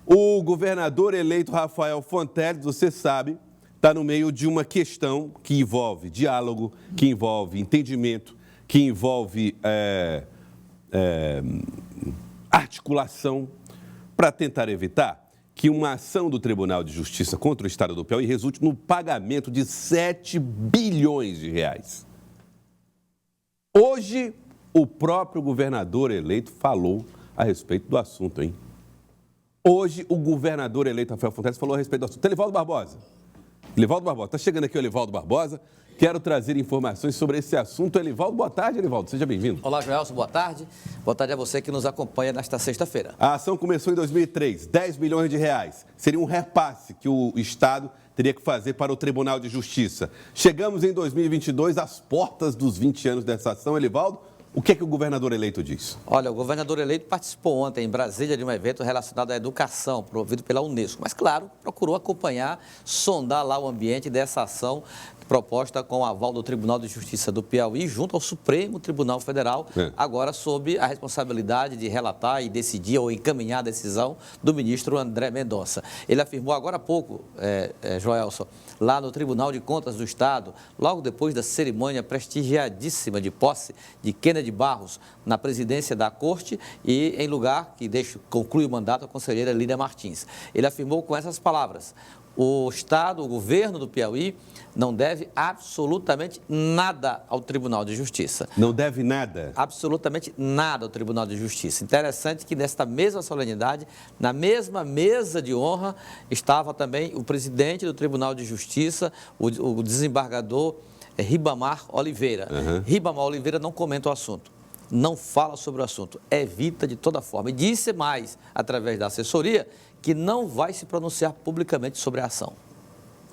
O governador eleito Rafael Fonteles, você sabe, está no meio de uma questão que envolve diálogo, que envolve entendimento, que envolve articulação para tentar evitar que uma ação do Tribunal de Justiça contra o Estado do Piauí resulte no pagamento de 7 bilhões de reais. Hoje, o próprio governador eleito falou a respeito do assunto, hein? Hoje, o governador eleito Rafael Fonteles falou a respeito do assunto. Elivaldo Barbosa. Elivaldo Barbosa. Está chegando aqui o Elivaldo Barbosa. Quero trazer informações sobre esse assunto. Elivaldo, boa tarde, Elivaldo. Seja bem-vindo. Olá, Joelson. Boa tarde. Boa tarde a você que nos acompanha nesta sexta-feira. A ação começou em 2003, 10 bilhões de reais. Seria um repasse que o Estado teria que fazer para o Tribunal de Justiça. Chegamos em 2022, às portas dos 20 anos dessa ação. Elivaldo, o que é que o governador eleito diz? Olha, o governador eleito participou ontem em Brasília de um evento relacionado à educação, promovido pela Unesco. Mas, claro, procurou acompanhar, sondar lá o ambiente dessa ação proposta com o aval do Tribunal de Justiça do Piauí, junto ao Supremo Tribunal Federal, agora sob a responsabilidade de relatar e decidir ou encaminhar a decisão do ministro André Mendonça. Ele afirmou agora há pouco, Joelson, lá no Tribunal de Contas do Estado, logo depois da cerimônia prestigiadíssima de posse de Kennedy Barros na presidência da Corte e em lugar que conclui o mandato a conselheira Lídia Martins. Ele afirmou com essas palavras: o Estado, o governo do Piauí, não deve absolutamente nada ao Tribunal de Justiça. Não deve nada? Absolutamente nada ao Tribunal de Justiça. Interessante que nesta mesma solenidade, na mesma mesa de honra, estava também o presidente do Tribunal de Justiça, o desembargador Ribamar Oliveira. Ribamar Oliveira não comenta o assunto. Não fala sobre o assunto, evita de toda forma. E disse mais, através da assessoria, que não vai se pronunciar publicamente sobre a ação.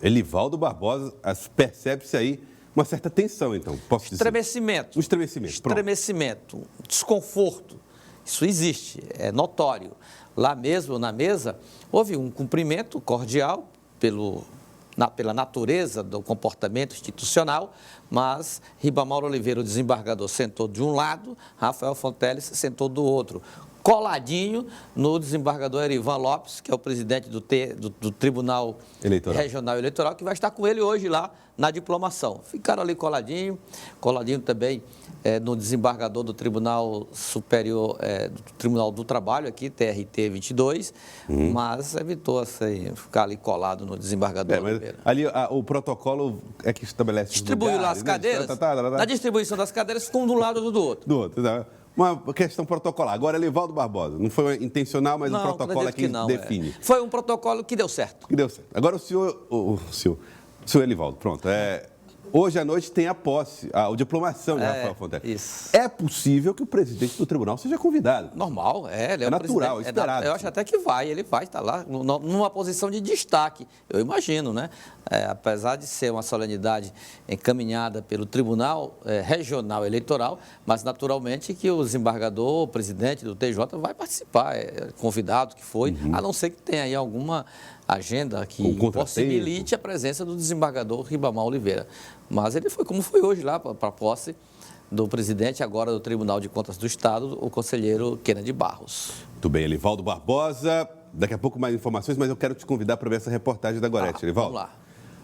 Elivaldo Barbosa, percebe-se aí uma certa tensão, então, posso dizer? Estremecimento. Um estremecimento. Estremecimento, desconforto. Isso existe, é notório. Lá mesmo, na mesa, houve um cumprimento cordial pela natureza do comportamento institucional, mas Ribamar Oliveira, o desembargador, sentou de um lado, Rafael Fonteles sentou do outro, coladinho no desembargador Erivan Lopes, que é o presidente do Tribunal Regional Eleitoral, que vai estar com ele hoje lá na diplomação. Ficaram ali coladinho também no desembargador do Tribunal Superior, do Tribunal do Trabalho, aqui, TRT 22, mas evitou assim, ficar ali colado no desembargador Oliveira. Ali o protocolo é que estabelece distribuiu lá as cadeiras, na distribuição das cadeiras ficam de um lado ou do outro. Do outro, tá? Uma questão protocolar. Agora, Elivaldo Barbosa, não foi intencional, mas um protocolo que define. Foi um protocolo que deu certo. Que deu certo. Agora, o senhor Elivaldo, pronto. Hoje à noite tem a posse, a diplomação de Rafael Fonteles. Isso. É possível que o presidente do tribunal seja convidado. Normal, ele é natural, esperado. Eu acho até que ele vai estar lá numa posição de destaque, eu imagino, né? Apesar de ser uma solenidade encaminhada pelo Tribunal Regional Eleitoral, mas naturalmente que o desembargador, o presidente do TJ vai participar, convidado que foi, a não ser que tenha aí alguma agenda que possibilite a presença do desembargador Ribamar Oliveira. Mas ele foi como foi hoje lá para a posse do presidente agora do Tribunal de Contas do Estado, o conselheiro Kennedy Barros. Muito bem, Elivaldo Barbosa. Daqui a pouco mais informações, mas eu quero te convidar para ver essa reportagem da Gorete, Elivaldo. Vamos lá.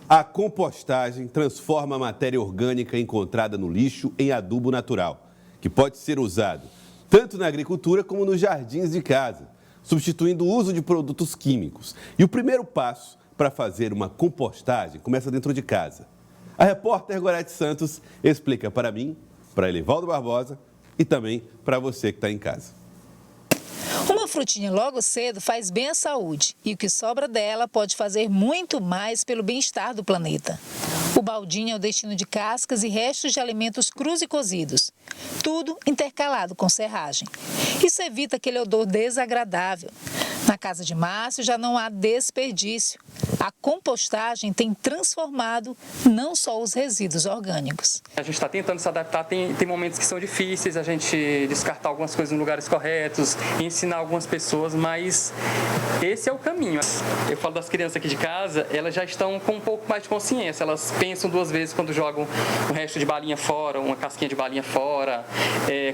A compostagem transforma a matéria orgânica encontrada no lixo em adubo natural, que pode ser usado tanto na agricultura como nos jardins de casa, substituindo o uso de produtos químicos. E o primeiro passo para fazer uma compostagem começa dentro de casa. A repórter Gorete Santos explica para mim, para Elivaldo Barbosa e também para você que está em casa. Uma frutinha logo cedo faz bem à saúde e o que sobra dela pode fazer muito mais pelo bem-estar do planeta. O baldinho é o destino de cascas e restos de alimentos crus e cozidos, tudo intercalado com serragem. Isso evita aquele odor desagradável. Na casa de Márcio já não há desperdício. A compostagem tem transformado não só os resíduos orgânicos. A gente está tentando se adaptar, tem momentos que são difíceis, a gente descartar algumas coisas em lugares corretos, ensinar algumas pessoas, mas esse é o caminho. Eu falo das crianças aqui de casa, elas já estão com um pouco mais de consciência, elas pensam 2 vezes quando jogam o resto de balinha fora, uma casquinha de balinha fora,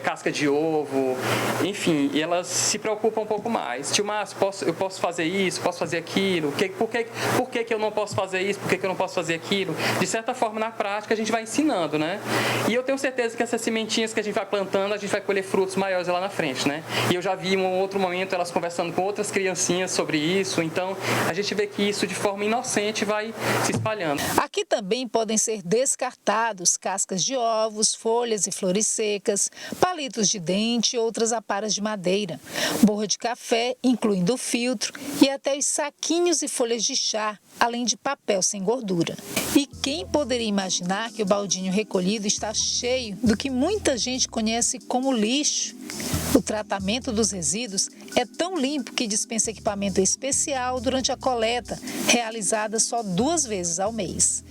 casca de ovo, enfim, e elas se preocupam um pouco mais. Tio Márcio, eu posso fazer isso, posso fazer aquilo, por que eu não posso fazer isso, por que eu não posso fazer aquilo? De certa forma, na prática, a gente vai ensinando, né? E eu tenho certeza que essas sementinhas que a gente vai plantando, a gente vai colher frutos maiores lá na frente, né? E eu já vi em um outro momento elas conversando com outras criancinhas sobre isso, então a gente vê que isso de forma inocente vai se espalhando. Aqui também podem ser descartados cascas de ovos, folhas e flores secas, palitos de dente e outras aparas de madeira, borra de café, incluindo o filtro, e até os saquinhos e folhas de chá, além de papel sem gordura. E quem poderia imaginar que o baldinho recolhido está cheio do que muita gente conhece como lixo? O tratamento dos resíduos é tão limpo que dispensa equipamento especial durante a coleta, realizada só 2 vezes ao mês.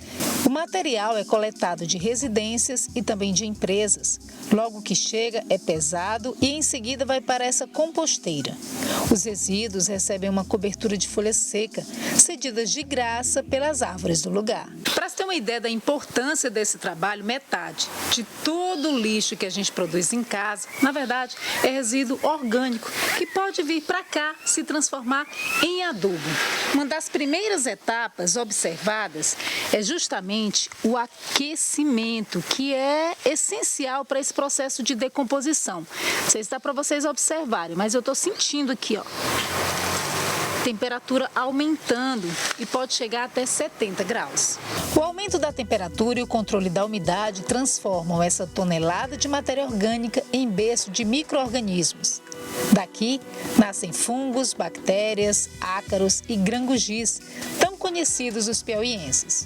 O material é coletado de residências e também de empresas. Logo que chega, é pesado e em seguida vai para essa composteira. Os resíduos recebem uma cobertura de folha seca, cedidas de graça pelas árvores do lugar. Para você ter uma ideia da importância desse trabalho, metade de todo o lixo que a gente produz em casa, na verdade, é resíduo orgânico, que pode vir para cá se transformar em adubo. Uma das primeiras etapas observadas é justamente o aquecimento, que é essencial para esse processo de decomposição. Não sei se dá para vocês observarem, mas eu estou sentindo aqui, ó, temperatura aumentando e pode chegar até 70 graus. O aumento da temperatura e o controle da umidade transformam essa tonelada de matéria orgânica em berço de micro-organismos. Daqui nascem fungos, bactérias, ácaros e grangujis, tão conhecidos os piauienses.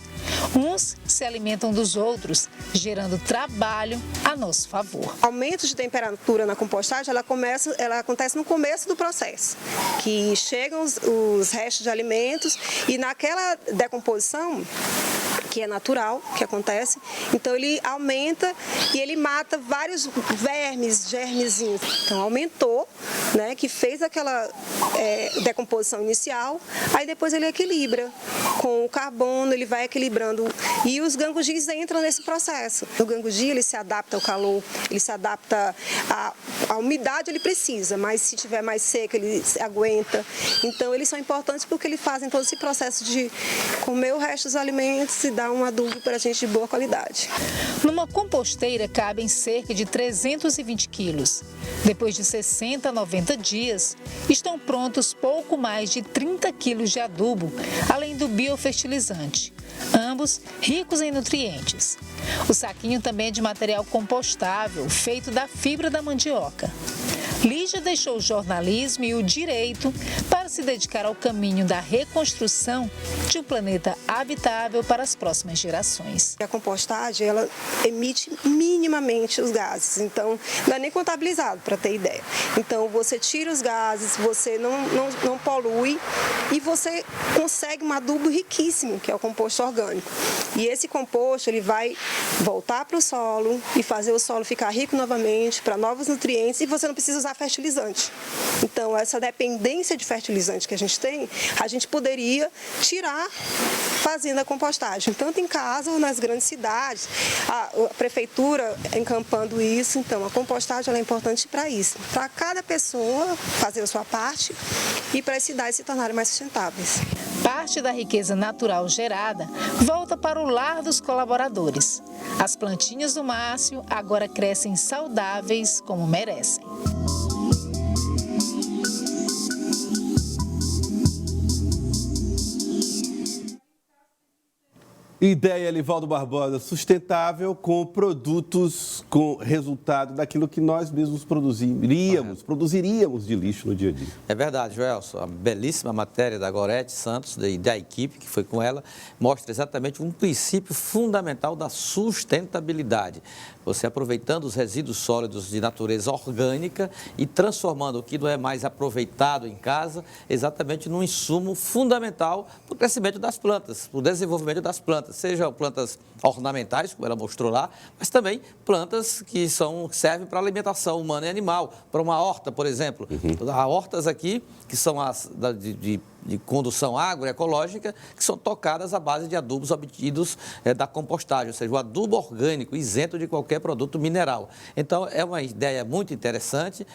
Uns se alimentam dos outros, gerando trabalho a nosso favor. O aumento de temperatura na compostagem, ela acontece no começo do processo, que chegam os restos de alimentos e naquela decomposição, que é natural, que acontece, então ele aumenta e ele mata vários vermes, germezinhos. Então aumentou, né, que fez aquela decomposição inicial, aí depois ele equilibra com o carbono, ele vai equilibrando e os gangujis entram nesse processo. O ganguji, ele se adapta ao calor, ele se adapta à umidade, ele precisa, mas se tiver mais seco, ele aguenta. Então eles são importantes porque eles fazem todo esse processo de comer o resto dos alimentos e dar um adubo para a gente de boa qualidade. Numa composteira cabem cerca de 320 quilos. Depois de 60 a 90 dias, estão prontos pouco mais de 30 quilos de adubo, além do biofertilizante, ambos ricos em nutrientes. O saquinho também é de material compostável, feito da fibra da mandioca. Lígia deixou o jornalismo e o direito para se dedicar ao caminho da reconstrução de um planeta habitável para as próximas gerações. A compostagem, ela emite minimamente os gases, então não é nem contabilizado, para ter ideia. Então você tira os gases, você não polui e você consegue um adubo riquíssimo, que é o composto orgânico. E esse composto, ele vai voltar para o solo e fazer o solo ficar rico novamente, para novos nutrientes, e você não precisa usar fertilizante. Então, essa dependência de fertilizante que a gente tem, a gente poderia tirar fazendo a compostagem, tanto em casa ou nas grandes cidades, a prefeitura encampando isso. Então, a compostagem ela é importante para isso, para cada pessoa fazer a sua parte e para as cidades se tornarem mais sustentáveis. Parte da riqueza natural gerada volta para o lar dos colaboradores. As plantinhas do Márcio agora crescem saudáveis como merecem. Ideia, Elivaldo Barbosa, sustentável com produtos com resultado daquilo que nós mesmos produziríamos de lixo no dia a dia. É verdade, Joelson. A belíssima matéria da Gorete Santos e da equipe que foi com ela mostra exatamente um princípio fundamental da sustentabilidade. Você aproveitando os resíduos sólidos de natureza orgânica e transformando o que não é mais aproveitado em casa exatamente num insumo fundamental para o crescimento das plantas, para o desenvolvimento das plantas, sejam plantas ornamentais, como ela mostrou lá, mas também plantas que servem para alimentação humana e animal, para uma horta, por exemplo. Há hortas aqui que são as de condução agroecológica, que são tocadas à base de adubos obtidos da compostagem, ou seja, o adubo orgânico, isento de qualquer produto mineral. Então, é uma ideia muito interessante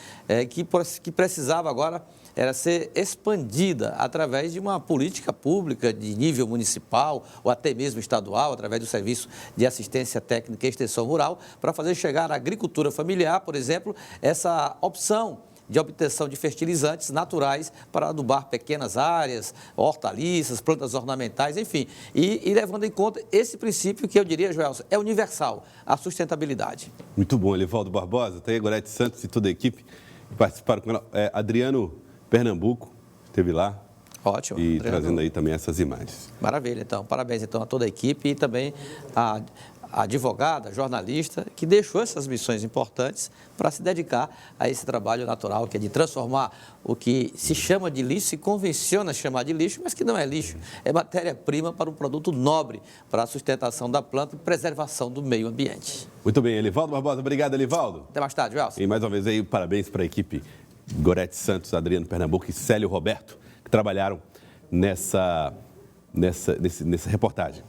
que precisava agora ser expandida através de uma política pública de nível municipal ou até mesmo estadual, através do Serviço de Assistência Técnica e Extensão Rural, para fazer chegar à agricultura familiar, por exemplo, essa opção de obtenção de fertilizantes naturais para adubar pequenas áreas, hortaliças, plantas ornamentais, enfim. E levando em conta esse princípio que eu diria, Joelson, é universal, a sustentabilidade. Muito bom, Elivaldo Barbosa, tem a Gorete Santos e toda a equipe que participaram com ela. Adriano Pernambuco esteve lá. Ótimo. E Adriano, trazendo aí também essas imagens. Maravilha, então. Parabéns, então, a toda a equipe e também a advogada, jornalista, que deixou essas missões importantes para se dedicar a esse trabalho natural, que é de transformar o que se chama de lixo, se convenciona chamar de lixo, mas que não é lixo, é matéria-prima para um produto nobre, para a sustentação da planta e preservação do meio ambiente. Muito bem, Elivaldo Barbosa. Obrigado, Elivaldo. Até mais tarde, Welson. E mais uma vez aí, parabéns para a equipe Gorete Santos, Adriano Pernambuco e Célio Roberto, que trabalharam nessa reportagem.